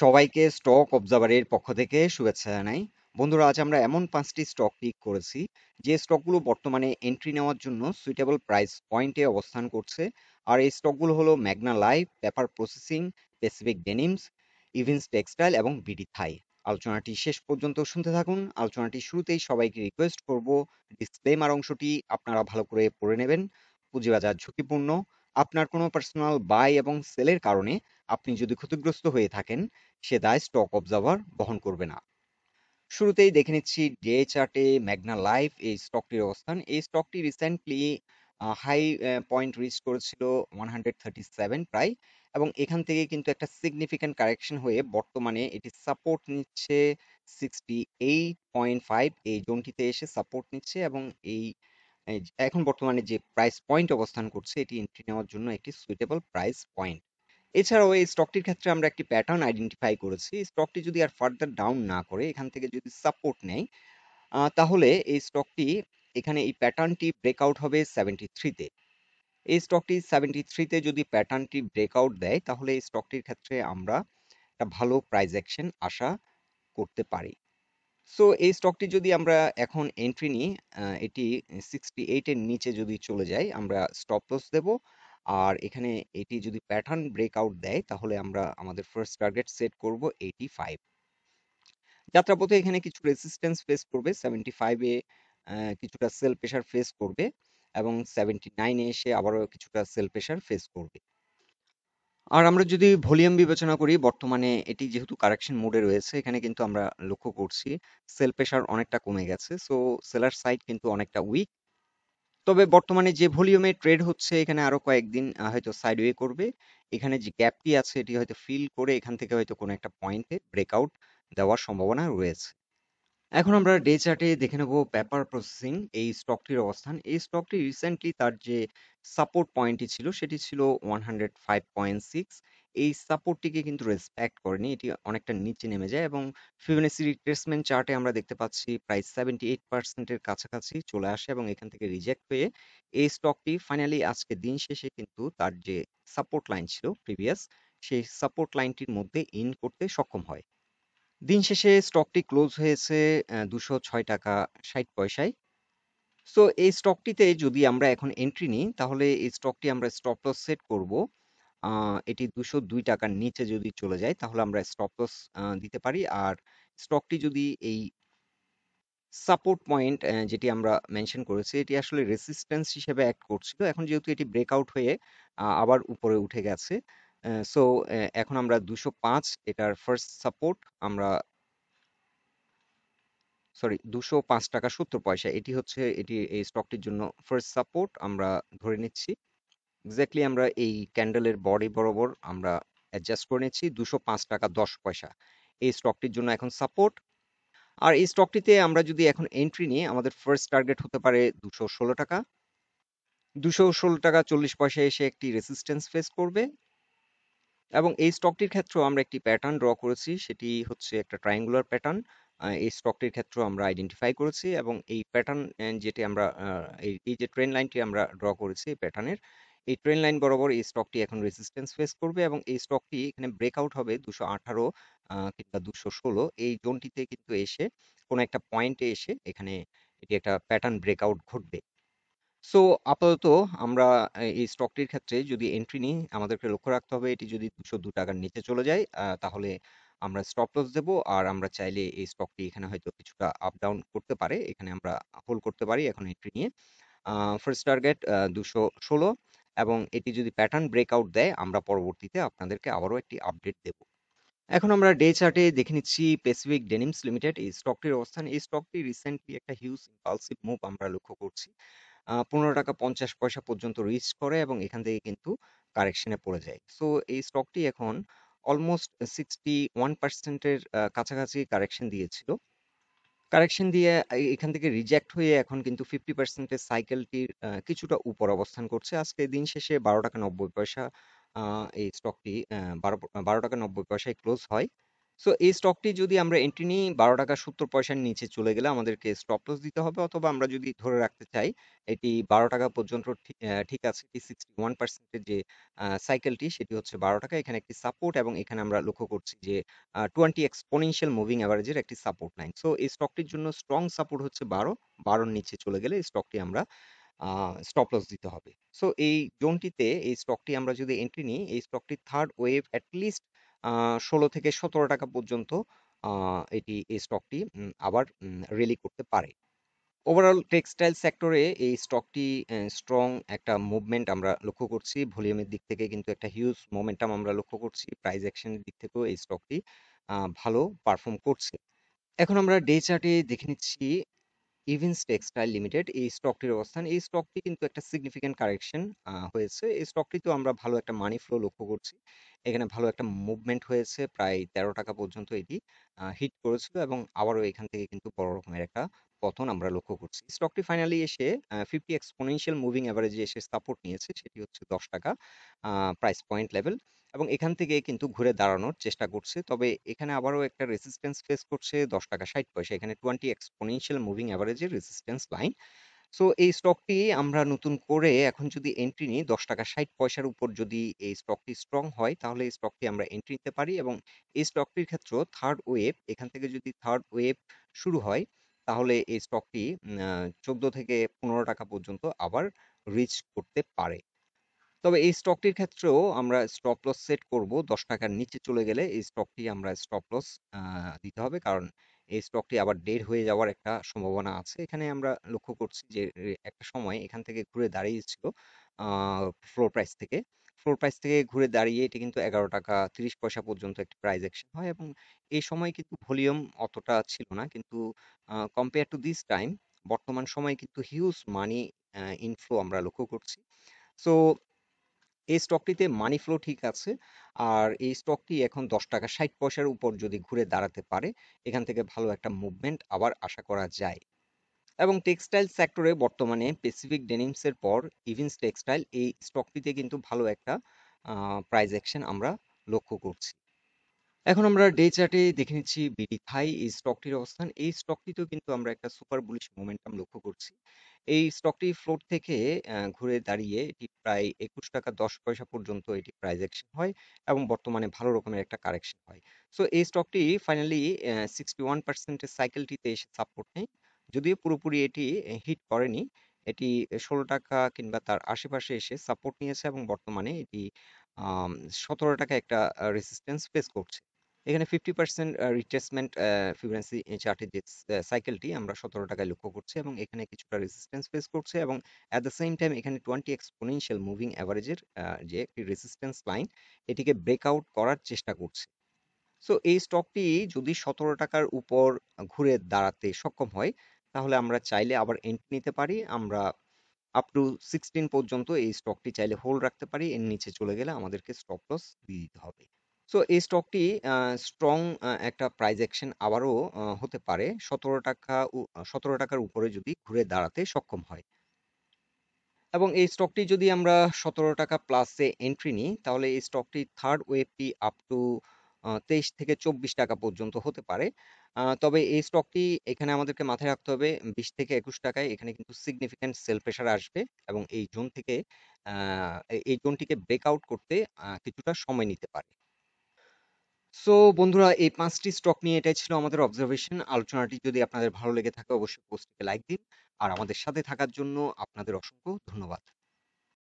সবাইকে স্টক অবজারভারের পক্ষ থেকে শুভেচ্ছা জানাই। বন্ধুরা, আজ আমরা এমন 5টি স্টক পিক করেছি যে স্টকগুলো বর্তমানে এন্ট্রি নেওয়ার জন্য সুইটেবল প্রাইস পয়েন্টে অবস্থান করছে। আর এই স্টকগুলো হলো Magna life, paper processing, Pacific denims, Evince textile এবং বিডি থাই। আলোচনাটি শেষ পর্যন্ত শুনতে থাকুন। আলোচনাটি শুরুতেই সবাইকে রিকোয়েস্ট করব, ডিসক্লেমার অংশটি আপনারা ভালো করে পড়ে নেবেন। পুঁজিবাজার ঝুঁকিপূর্ণ। আপনার কোনো পার্সোনাল বাই এবং সেলের কারণে আপনি যদি ক্ষতিগ্রস্ত হয়ে থাকেন, সে দায় স্টক অবজার্ভার বহন করবে না। শুরুতেই দেখে নিচ্ছি ডে চার্টে ম্যাগনা লাইফ এই স্টকটির অবস্থান। এই স্টকটি রিসেন্টলি হাই পয়েন্ট রিচ করেছিল 137 প্রায়, এবং এখান থেকে কিন্তু একটা সিগনিফিক্যান্ট কারেকশন হয়ে বর্তমানে এটি সাপোর্ট নিচ্ছে 68.5, এই জোনটিতে এসে সাপোর্ট নিচ্ছে, এবং এই এখন বর্তমানে যে প্রাইস পয়েন্ট অবস্থান করছে এটি এন্ট্রি নেওয়ার জন্য একটি সুইটেবল প্রাইস পয়েন্ট। এছাড়াও এই স্টকটির ক্ষেত্রে আমরা একটি প্যাটার্ন আইডেন্টিফাই করেছি। স্টকটি যদি আর ফার্দার ডাউন না করে এখান থেকে যদি সাপোর্ট নেয়, তাহলে এই স্টকটি এখানে এই প্যাটার্নটি ব্রেকআউট হবে 73 তে। এই স্টকটি 73 তে যদি প্যাটার্নটি ব্রেকআউট দেয়, তাহলে এই স্টকটির ক্ষেত্রে আমরা একটা ভালো প্রাইস অ্যাকশন আশা করতে পারি। সো এই স্টকটি যদি আমরা এখন এন্ট্রি নিই, এটি 68 এর নিচে যদি চলে যায়, আমরা স্টপ লস দেব। আর এখানে এটি যদি প্যাটার্ন ব্রেকআউট দেয়, তাহলে আমরা আমাদের ফার্স্ট টার্গেট সেট করব 85। যাত্রাপথে এখানে কিছু রেজিস্ট্যান্স ফেস করবে 75 এ, কিছুটা সেল প্রেশার ফেস করবে, এবং 79 এ এসে আবারও কিছুটা সেল প্রেশার ফেস করবে। আর আমরা যদি ভলিউম বিবেচনা করি, বর্তমানে এটি যেহেতু কারেকশন মোডে রয়েছে, এখানে কিন্তু আমরা লক্ষ্য করছি সেল প্রেশার অনেকটা কমে গেছে। সো সেলার সাইড কিন্তু অনেকটা উইক। তবে বর্তমানে যে ভলিউমে ট্রেড হচ্ছে, এখানে আরো কয়েকদিন হয়তো সাইডওয়ে করবে। এখানে যে গ্যাপটি আছে এটি হয়তো ফিল করে এখান থেকে হয়তো কোনো একটা পয়েন্টে ব্রেকআউট দেওয়ার সম্ভাবনা রয়েছে। এখন আমরা ডে চার্টে দেখে নেব পেপার প্রসেসিং এই স্টকটির অবস্থান। এই স্টকটি রিসেন্টলি তার যে সাপোর্ট পয়েন্টটি ছিল সেটি ছিল 105.6। এই সাপোর্টটিকে কিন্তু রেসপেক্ট করেনি, এটি অনেকটা নিচে নেমে যায়, এবং ফিবোনাচি রিট্রেসমেন্ট চার্টে আমরা দেখতে পাচ্ছি প্রায় 78% এর কাছাকাছি চলে আসে, এবং এখান থেকে রিজেক্ট হয়ে এই স্টকটি ফাইনালি আজকে দিন শেষে কিন্তু তার যে সাপোর্ট লাইন ছিল প্রিভিয়াস, সেই সাপোর্ট লাইনটির মধ্যে ইন করতে সক্ষম হয়। দিন শেষে স্টকটি ক্লোজ হয়েছে 206 টাকা 60 পয়সায়। সো এই স্টকটিতে যদি আমরা এখন এন্ট্রি নিই, তাহলে এই স্টকটি আমরা স্টপ লস সেট করব। এটি 202 টাকার নিচে যদি চলে যায়, তাহলে আমরা স্টপ লস দিতে পারি। আর স্টকটি যদি এই সাপোর্ট পয়েন্ট যেটি আমরা মেনশন করেছি, এটি আসলে রেসিস্ট্যান্স হিসেবে অ্যাক্ট করছিল। এখন যেহেতু এটি ব্রেকআউট হয়ে আবার উপরে উঠে গেছে, সো এখন আমরা 205 এটার ফার্স্ট সাপোর্ট আমরা, সরি, 205 টাকা 70 পয়সা, এটি এই স্টকটির জন্য ফার্স্ট সাপোর্ট আমরা ধরে নিচ্ছি। এক্স্যাক্টলি আমরা এই ক্যান্ডেলের বডি বরাবর আমরা অ্যাডজাস্ট করে নিচ্ছি 205 টাকা 10 পয়সা এই স্টকটির জন্য এখন সাপোর্ট। আর এই স্টকটিতে আমরা যদি এখন এন্ট্রি নিই, আমাদের ফার্স্ট টার্গেট হতে পারে 216 টাকা। 216 টাকা 40 পয়সা এসে একটি রেসিস্ট্যান্স ফেস করবে, এবং এই স্টকটির ক্ষেত্রেও আমরা একটি প্যাটার্ন ড্র করেছি, সেটি হচ্ছে একটা ট্রায়াঙ্গুলার প্যাটার্ন। এই স্টকটির ক্ষেত্রেও আমরা আইডেন্টিফাই করেছি, এবং এই প্যাটার্ন যেটি আমরা এই যে ট্রেন লাইনটি আমরা ড্র করেছি এই প্যাটার্নের, এই ট্রেন লাইন বরাবর এই স্টকটি এখন রেজিস্ট্যান্স ফেস করবে, এবং এই স্টকটি এখানে ব্রেকআউট হবে 218 কিংবা 216 এই জোনটিতে কিন্তু এসে কোনো একটা পয়েন্টে এসে এখানে এটি একটা প্যাটার্ন ব্রেকআউট ঘটবে। সো আপাতত আমরা এই স্টকটির ক্ষেত্রে যদি এন্ট্রি নিই, আমাদেরকে লক্ষ্য রাখতে হবে এটি যদি 202 টাকার নিচে চলে যায়, তাহলে আমরা স্টপ লস দেব। আর আমরা চাইলে এই স্টকটি এখানে হয়তো কিছুটা আপ ডাউন করতে পারে, এখানে আমরা হোল্ড করতে পারি এখন এন্ট্রি নিয়ে। ফার্স্ট টার্গেট 216, এবং এটি যদি প্যাটার্ন ব্রেকআউট দেয়, আমরা পরবর্তীতে আপনাদেরকে আবারও একটি আপডেট দেব। এখন আমরা ডে চার্টে দেখে নিচ্ছি প্যাসিফিক ডেনিমস লিমিটেড এই স্টকটির অবস্থান। এই স্টকটি রিসেন্টলি একটা হিউজ ইম্পালসিভ মুভ আমরা লক্ষ্য করছি। 15 টাকা 50 পয়সা পর্যন্ত রিচ করে, এবং এখান থেকে কিন্তু কারেকশনে পড়ে যায়। সো এই স্টকটি এখন অলমোস্ট 61% এর কাছাকাছি কারেকশন দিয়েছিল। কারেকশন দিয়ে এখান থেকে রিজেক্ট হয়ে এখন কিন্তু 50% এর সাইকেলটির কিছুটা উপর অবস্থান করছে। আজকে দিন শেষে 12 টাকা 90 পয়সা এই স্টকটি 12 টাকা 90 পয়সায় ক্লোজ হয়। সো এই স্টকটি যদি আমরা এন্ট্রি নিই ৳12.70 নিচে চলে গেলে আমাদেরকে স্টপ লস দিতে হবে, অথবা আমরা যদি ধরে রাখতে চাই এটি ৳12 পর্যন্ত ঠিক আছে। এটি 61% এর যে সাইকেলটি সেটি হচ্ছে ৳12। এখানে একটি সাপোর্ট এবং এখানে আমরা লক্ষ্য করছি যে 20 এক্সপোনেনশিয়াল মুভিং এভারেজের একটি সাপোর্ট লাইন। সো এই স্টকটির জন্য স্ট্রং সাপোর্ট হচ্ছে 12, 12 র নিচে চলে গেলে এই স্টকটি আমরা স্টপ লস দিতে হবে। সো এই জোনটিতে এই স্টকটি আমরা যদি এন্ট্রি নিই, এই স্টকটির থার্ড ওয়েভ এট লিস্ট ১৬ থেকে ৳১৭ পর্যন্ত আ এই স্টকটি আবার রেলি করতে পারে। ওভারঅল টেক্সটাইল সেক্টরে এই স্টকটি স্ট্রং একটা মুভমেন্ট আমরা লক্ষ্য করছি। ভলিউমের দিক থেকে কিন্তু একটা হিউজ মোমেন্টাম আমরা লক্ষ্য করছি। প্রাইস অ্যাকশন এর দিক থেকেও এই স্টকটি ভালো পারফর্ম করছে। এখন আমরা ডে চার্টে দেখে নিচ্ছি ইভিন্স টেক্সটাইল লিমিটেড, এই স্টকটির অবস্থান। এই স্টকটি কিন্তু একটা সিগনিফিক্যান্ট কারেকশন হয়েছে। এই স্টকটিতেও আমরা ভালো একটা মানি ফ্লো লক্ষ্য করছি। এখানে ভালো একটা মুভমেন্ট হয়েছে, প্রায় ৳13 পর্যন্ত এটি হিট করেছিল এবং আবারও এখান থেকে কিন্তু বড় রকমের একটা পতন আমরা লক্ষ্য করছি। স্টকটি ফাইনালি এসে 50 এক্সপোনেনশিয়াল মুভিং এভারেজে এসে সাপোর্ট নিয়েছে, সেটি হচ্ছে ৳10 প্রাইস পয়েন্ট লেভেল, এবং এখান থেকে কিন্তু ঘুরে দাঁড়ানোর চেষ্টা করছে। তবে এখানে আবারও একটা রেসিস্টেন্স ফেস করছে ৳10.60। এখানে 20 এক্সপোনেনশিয়াল মুভিং এভারেজের রেসিস্টেন্স লাইন। সো এই স্টকটি আমরা নতুন করে এখন যদি এন্ট্রি নিই ৳10.60 র উপর, যদি এই স্টকটি স্ট্রং হয় তাহলে এই স্টকটি আমরা এন্ট্রি নিতে পারি, এবং এই স্টকটির ক্ষেত্রেও থার্ড ওয়েভ, এখান থেকে যদি থার্ড ওয়েভ শুরু হয় তাহলে এই স্টকটি 14 থেকে ৳15 পর্যন্ত আবার রিচ করতে পারে। তবে এই স্টকটির ক্ষেত্রেও আমরা স্টপ লস সেট করব ৳10 র নিচে চলে গেলে এই স্টকটি আমরা স্টপ লস আ দিতে হবে। কারণ এই স্টকটি আবার ডেড হয়ে যাওয়ার একটা সম্ভাবনা আছে। এখানে আমরা লক্ষ্য করছি যে একটা সময় এখান থেকে ঘুরে দাঁড়িয়েছিল আ ফ্লোর প্রাইস থেকে। ফ্লোর প্রাইস থেকে ঘুরে দাঁড়িয়ে এটি কিন্তু ৳11.30 পর্যন্ত একটি প্রাইস অ্যাকশন হয়, এবং এই সময় কিন্তু ভলিউম অতটা ছিল না। কিন্তু কম্পেয়ার টু দিস টাইম বর্তমান সময়ে কিন্তু হিউজ মানি ইনফ্লো আমরা লক্ষ্য করছি। সো এই স্টকটিতে মানি ফ্লো ঠিক আছে। আর এই স্টকটি এখন ৳10.60 র উপর যদি ঘুরে দাঁড়াতে পারে, এখান থেকে ভালো একটা মুভমেন্ট আবার আশা করা যায়। এবং টেক্সটাইল সেক্টরে বর্তমানে প্যাসিফিক ডেনিমস এর পর ইভিন্স টেক্সটাইল, এই স্টকটিতে কিন্তু ভালো একটা প্রাইস অ্যাকশন আমরা লক্ষ্য করছি। এখন আমরা ডে চার্টে দেখে নিচ্ছি বিডি থাই, এই স্টকটির অবস্থান। এই স্টকটিতেও কিন্তু আমরা একটা সুপার বুলিশ মোমেন্টাম লক্ষ্য করছি। এই স্টকটি ফ্লোর থেকে ঘুরে দাঁড়িয়ে এটি প্রায় ৳21.10 পর্যন্ত এটি প্রাইস অ্যাকশন হয়, এবং বর্তমানে ভালো রকমের একটা কারেকশন হয়। সো এই স্টকটি ফাইনালি 61% এর সাইকেলটিতে এসে সাপোর্ট নেয়। যদিও পুরোপুরি এটি হিট করেনি। এটি ৳16 কিংবা তার আশেপাশে এসে সাপোর্ট নিয়েছে, এবং বর্তমানে এটি ৳17 একটা রেসিস্ট্যান্স ফেস করছে। এখানে 50% রিট্রেসমেন্ট ফিবোনাচি চার্টের যে সাইকেলটি আমরা ৳17 য় লক্ষ্য করছি, এবং এখানে কিছুটা রেসিস্ট্যান্স ফেস করছে, এবং এট দ্য সেম টাইম এখানে 20 এক্সপোনেনশিয়াল মুভিং এভারেজের যে একটি রেসিস্ট্যান্স লাইন, এটিকে ব্রেকআউট করার চেষ্টা করছে। সো এই স্টকটি যদি ৳17 র উপর ঘুরে দাঁড়াতে সক্ষম হয়, তাহলে আমরা চাইলে আবার এন্ট্রি নিতে পারি। আমরা আপ টু 16 পর্যন্ত এই স্টকটি চাইলে হোল্ড রাখতে পারি। এর নিচে চলে গেলে আমাদেরকে স্টপ লস দিয়ে দিতে হবে। সো এই স্টকটি স্ট্রং একটা প্রাইস অ্যাকশন আবারও হতে পারে ৳17 র উপরে যদি ঘুরে দাঁড়াতে সক্ষম হয়। এবং এই স্টকটি যদি আমরা ৳17 প্লাসে এন্ট্রি নিই, তাহলে এই স্টকটির থার্ড ওয়েভটি আপ টু ৳23 থেকে ৳24 পর্যন্ত হতে পারে। তবে এই স্টকটি এখানে আমাদেরকে মাথায় রাখতে হবে ৳20 থেকে ৳21 এখানে কিন্তু সিগনিফিক্যান্ট সেল প্রেশার আসবে, এবং এই জোন থেকে আ এই জোনটিকে ব্রেকআউট করতে কিছুটা সময় নিতে পারে। সো বন্ধুরা, এই ৫ টি স্টক নিয়ে এটাই ছিল আমাদের অবজারভেশন। আলোচনাটি যদি আপনাদের ভালো লেগে থাকে অবশ্যই পোস্টটিকে লাইক দিন। আর আমাদের সাথে থাকার জন্য আপনাদের অসংখ্য ধন্যবাদ।